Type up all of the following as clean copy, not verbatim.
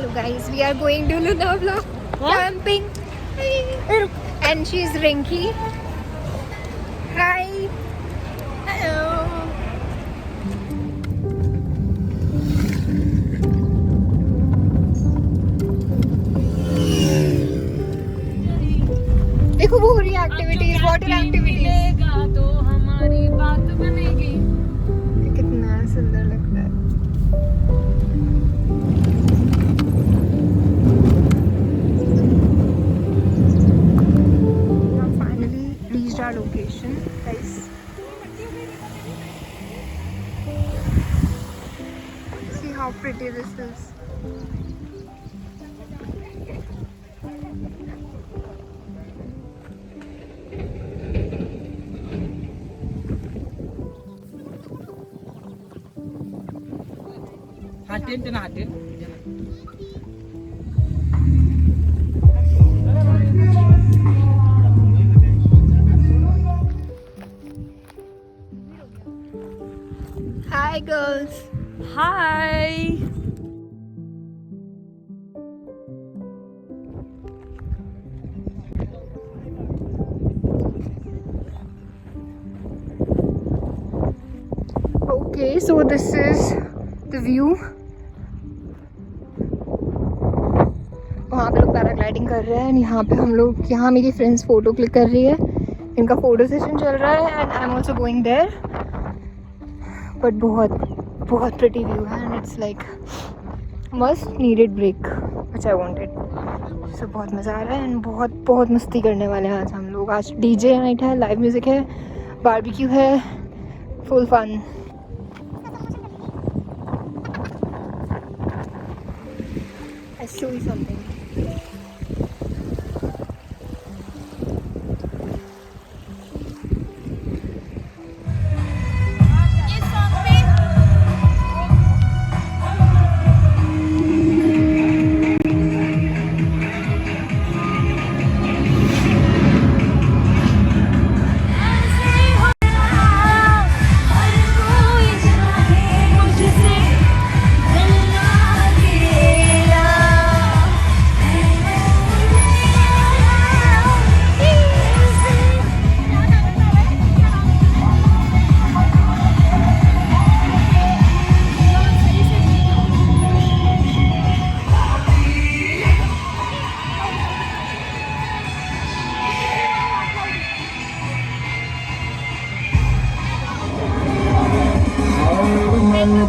Hello guys, we are going to Luna vlog camping and she's Rinky. Hi. Hello. देखो वो हो रही activities, water activities तो हमारी बात बनेगी। कितना सुंदर लगता है। Finally reached our location, guys. See how pretty this is. Hi girls. Hi. Okay, so this is the view. वहाँ पे लोग पैराग्लाइडिंग कर रहे हैं एंड यहाँ पे हम लोग, यहाँ मेरी फ्रेंड्स फ़ोटो क्लिक कर रही है, इनका फ़ोटो सेशन चल रहा है and I am also going there. But बहुत बहुत प्रिटी व्यू है and it's like must needed break which I wanted. So बहुत मज़ा आ रहा है एंड बहुत बहुत मस्ती करने वाले हैं आज हम लोग। आज डीजे नाइट है, लाइव म्यूज़िक है, बारबेक्यू है, full fun. I show you something.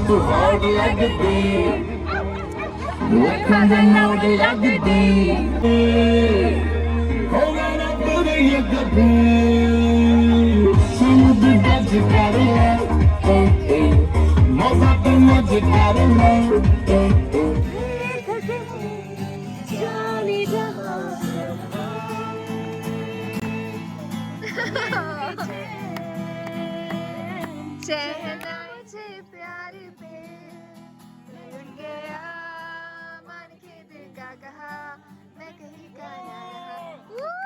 तू और लगदी लखन दे नाल लगदी हो ना पूरी कभी समुद्र गज कर ले मौजा तो मुझे कर ले जानी जहां चेहरा से प्यार पे लग गया, मान के दिल का कहा, मैं कहीं का ना रहा।